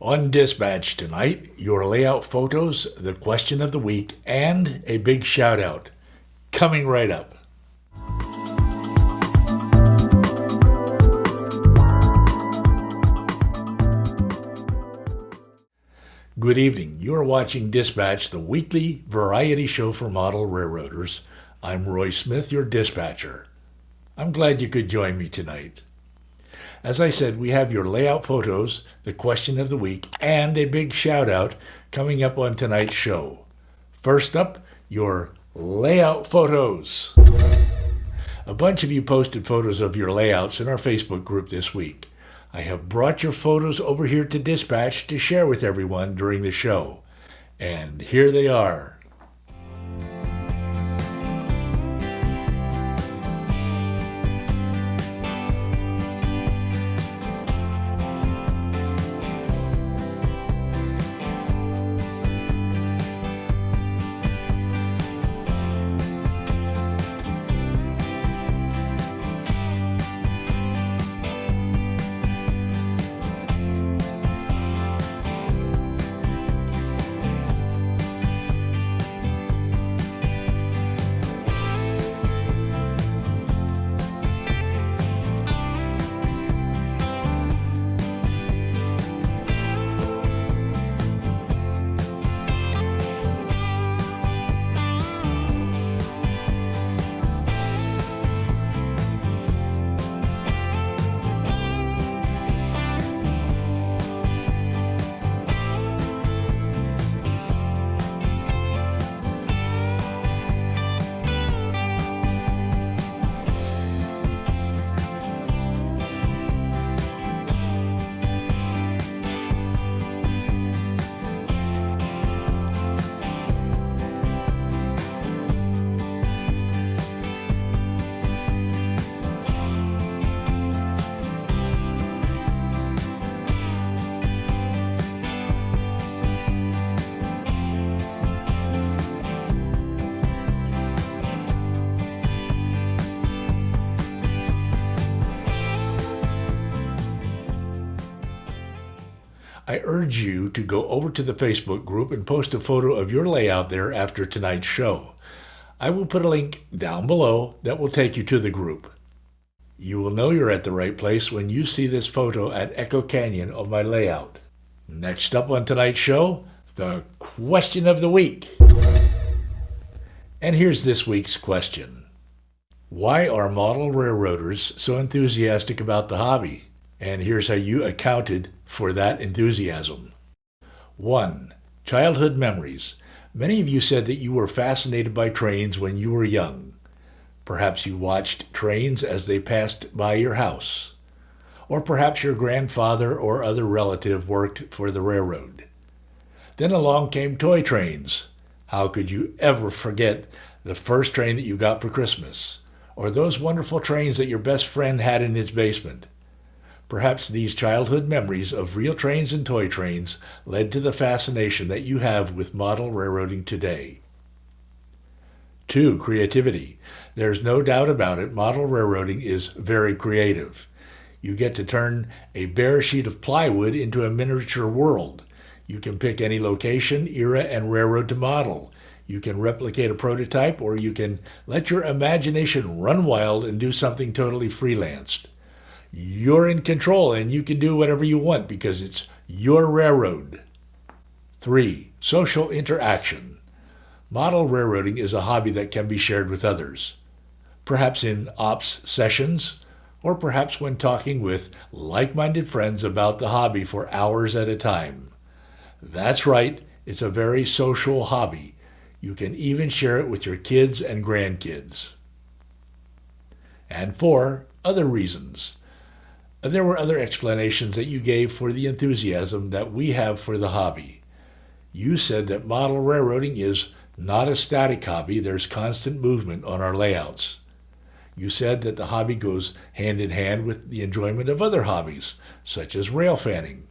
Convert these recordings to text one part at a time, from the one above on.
On Dispatch tonight, your layout photos, the question of the week, and a big shout out. Coming right up. Good evening. You are watching Dispatch, the weekly variety show for model railroaders. I'm Roy Smith, your dispatcher. I'm glad you could join me tonight. As I said, we have your layout photos, the question of the week, and a big shout out coming up on tonight's show. First up, your layout photos. A bunch of you posted photos of your layouts in our Facebook group this week. I have brought your photos over here to Dispatch to share with everyone during the show. And here they are. I urge you to go over to the Facebook group and post a photo of your layout there after tonight's show. I will put a link down below that will take you to the group. You will know you're at the right place when you see this photo at Echo Canyon of my layout. Next up on tonight's show, the question of the week. And here's this week's question. Why are model railroaders so enthusiastic about the hobby? And here's how you accounted for that enthusiasm. 1. Childhood memories. Many of you said that you were fascinated by trains when you were young. Perhaps you watched trains as they passed by your house. Or perhaps your grandfather or other relative worked for the railroad. Then along came toy trains. How could you ever forget the first train that you got for Christmas? Or those wonderful trains that your best friend had in his basement? Perhaps these childhood memories of real trains and toy trains led to the fascination that you have with model railroading today. 2. Creativity. There's no doubt about it, model railroading is very creative. You get to turn a bare sheet of plywood into a miniature world. You can pick any location, era, and railroad to model. You can replicate a prototype, or you can let your imagination run wild and do something totally freelanced. You're in control and you can do whatever you want because it's your railroad. 3. Social interaction. Model railroading is a hobby that can be shared with others. Perhaps in ops sessions, or perhaps when talking with like-minded friends about the hobby for hours at a time. That's right, it's a very social hobby. You can even share it with your kids and grandkids. And 4. Other reasons. There were other explanations that you gave for the enthusiasm that we have for the hobby. You said that model railroading is not a static hobby, there's constant movement on our layouts. You said that the hobby goes hand in hand with the enjoyment of other hobbies, such as rail fanning.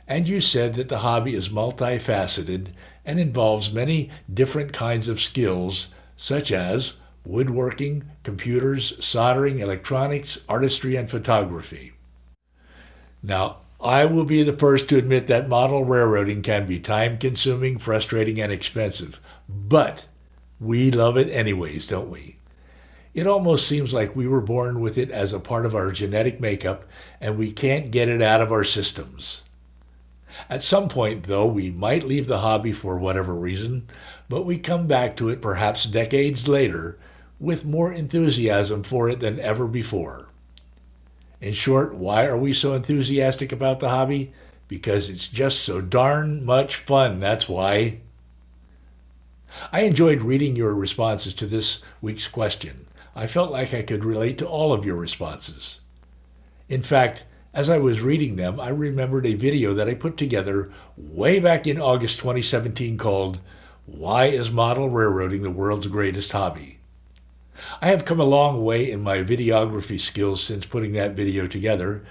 And you said that the hobby is multifaceted and involves many different kinds of skills, such as woodworking, computers, soldering, electronics, artistry, and photography. Now, I will be the first to admit that model railroading can be time-consuming, frustrating, and expensive. But we love it anyways, don't we? It almost seems like we were born with it as a part of our genetic makeup, and we can't get it out of our systems. At some point, though, we might leave the hobby for whatever reason, but we come back to it perhaps decades later with more enthusiasm for it than ever before. In short, why are we so enthusiastic about the hobby? Because it's just so darn much fun, that's why. I enjoyed reading your responses to this week's question. I felt like I could relate to all of your responses. In fact, as I was reading them, I remembered a video that I put together way back in August 2017 called, "Why is Model Railroading the World's Greatest Hobby?" I have come a long way in my videography skills since putting that video together,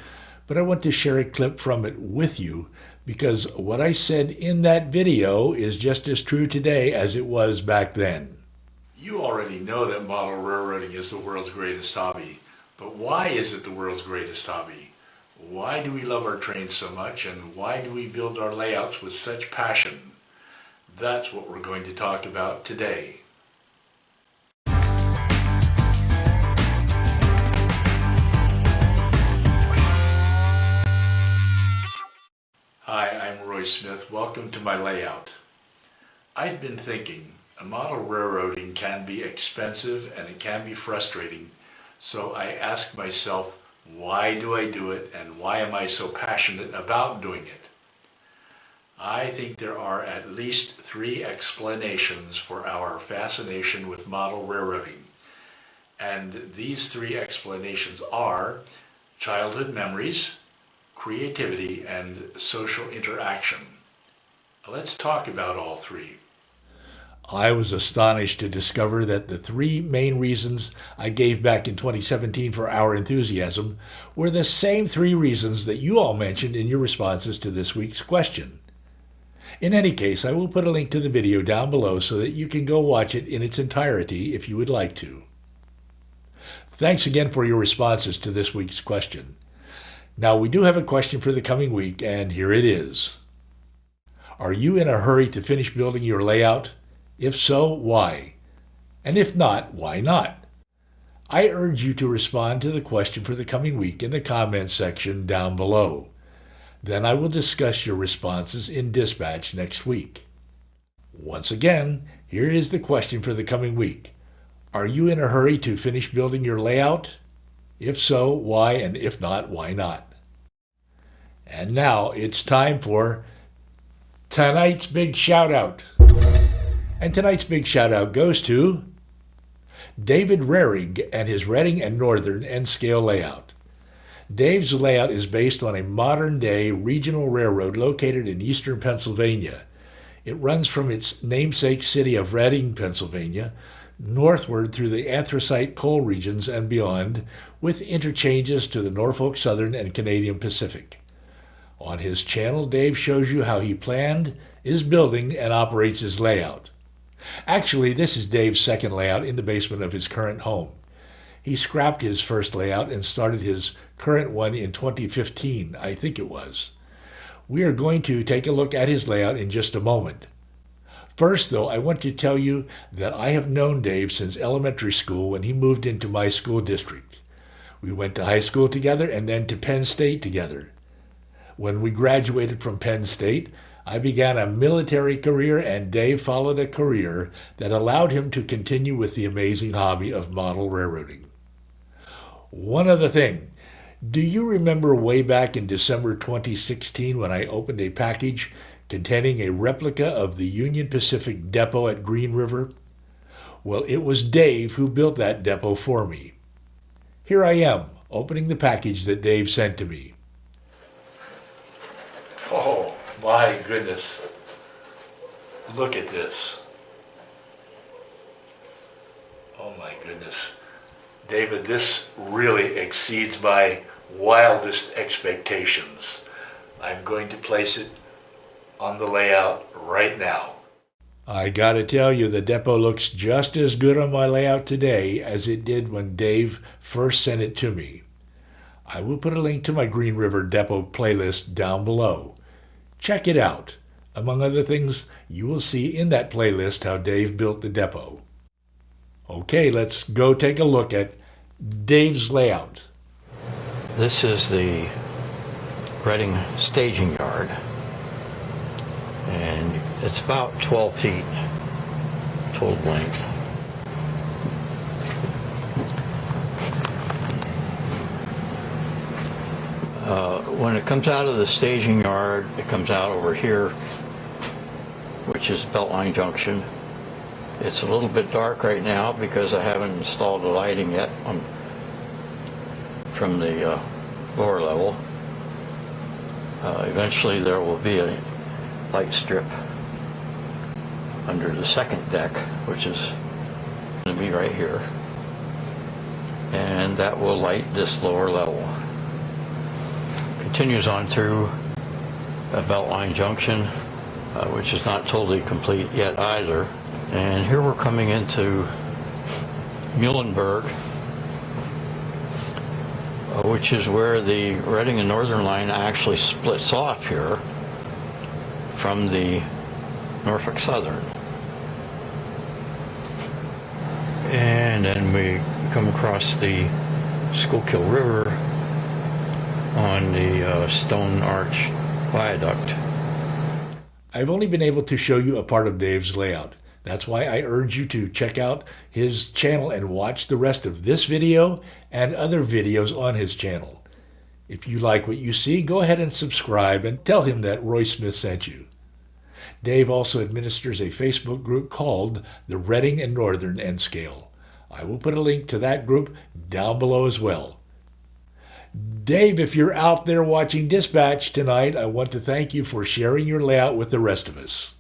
but I want to share a clip from it with you because what I said in that video is just as true today as it was back then. You already know that model railroading is the world's greatest hobby, but why is it the world's greatest hobby? Why do we love our trains so much, and why do we build our layouts with such passion? That's what we're going to talk about today. Hi, I'm Roy Smith. Welcome to my layout. I've been thinking, model railroading can be expensive and it can be frustrating, so I ask myself, why do I do it, and why am I so passionate about doing it? I think there are at least 3 explanations for our fascination with model railroading. And these 3 explanations are childhood memories, creativity, and social interaction. Let's talk about all 3. I was astonished to discover that the 3 main reasons I gave back in 2017 for our enthusiasm were the same 3 reasons that you all mentioned in your responses to this week's question. In any case, I will put a link to the video down below so that you can go watch it in its entirety if you would like to. Thanks again for your responses to this week's question. Now, we do have a question for the coming week, and here it is. Are you in a hurry to finish building your layout? If so, why? And if not, why not? I urge you to respond to the question for the coming week in the comments section down below. Then I will discuss your responses in Dispatch next week. Once again, here is the question for the coming week. Are you in a hurry to finish building your layout? If so, why? And if not, why not? And now it's time for tonight's big shout out. And tonight's big shout out goes to David Rarig and his Reading and Northern N-scale layout. Dave's layout is based on a modern-day regional railroad located in eastern Pennsylvania. It runs from its namesake city of Reading, Pennsylvania, northward through the anthracite coal regions and beyond, with interchanges to the Norfolk Southern and Canadian Pacific. On his channel, Dave shows you how he planned, is building, and operates his layout. Actually, this is Dave's second layout in the basement of his current home. He scrapped his first layout and started his current one in 2015, I think it was. We are going to take a look at his layout in just a moment. First, though, I want to tell you that I have known Dave since elementary school when he moved into my school district. We went to high school together and then to Penn State together. When we graduated from Penn State, I began a military career, and Dave followed a career that allowed him to continue with the amazing hobby of model railroading. One other thing, do you remember way back in December 2016 when I opened a package containing a replica of the Union Pacific depot at Green River? Well, it was Dave who built that depot for me. Here I am, opening the package that Dave sent to me. Oh, my goodness. Look at this. Oh my goodness. David, this really exceeds my wildest expectations. I'm going to place it on the layout right now. I gotta tell you, the depot looks just as good on my layout today as it did when Dave first sent it to me. I will put a link to my Green River Depot playlist down below. Check it out. Among other things, you will see in that playlist how Dave built the depot. Okay, let's go take a look at Dave's layout. This is the Reading staging yard, and it's about 12 feet total length. When it comes out of the staging yard, it comes out over here, which is Beltline Junction. It's a little bit dark right now because I haven't installed the lighting yet from the lower level. Eventually there will be a light strip under the second deck, which is going to be right here, and that will light this lower level. Continues on through Beltline Junction, which is not totally complete yet either. And here we're coming into Muhlenberg, which is where the Reading and Northern line actually splits off here from the Norfolk Southern. And then we come across the Schuylkill River on the Stone Arch Viaduct. I've only been able to show you a part of Dave's layout. That's why I urge you to check out his channel and watch the rest of this video and other videos on his channel. If you like what you see, go ahead and subscribe and tell him that Roy Smith sent you. Dave also administers a Facebook group called the Reading and Northern N Scale. I will put a link to that group down below as well. Dave, if you're out there watching Dispatch tonight, I want to thank you for sharing your layout with the rest of us.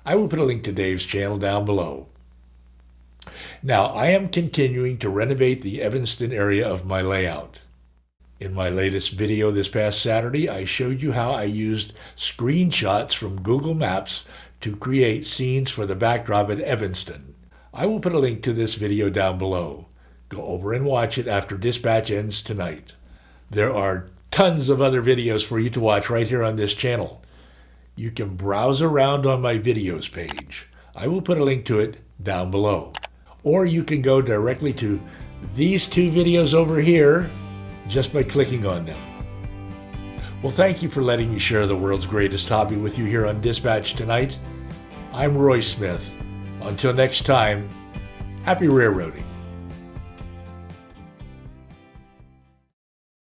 I will put a link to Dave's channel down below. Now, I am continuing to renovate the Evanston area of my layout. In my latest video this past Saturday, I showed you how I used screenshots from Google Maps to create scenes for the backdrop at Evanston. I will put a link to this video down below. Go over and watch it after Dispatch ends tonight. There are tons of other videos for you to watch right here on this channel. You can browse around on my videos page. I will put a link to it down below. Or you can go directly to these two videos over here just by clicking on them. Well, thank you for letting me share the world's greatest hobby with you here on Dispatch tonight. I'm Roy Smith. Until next time, happy railroading.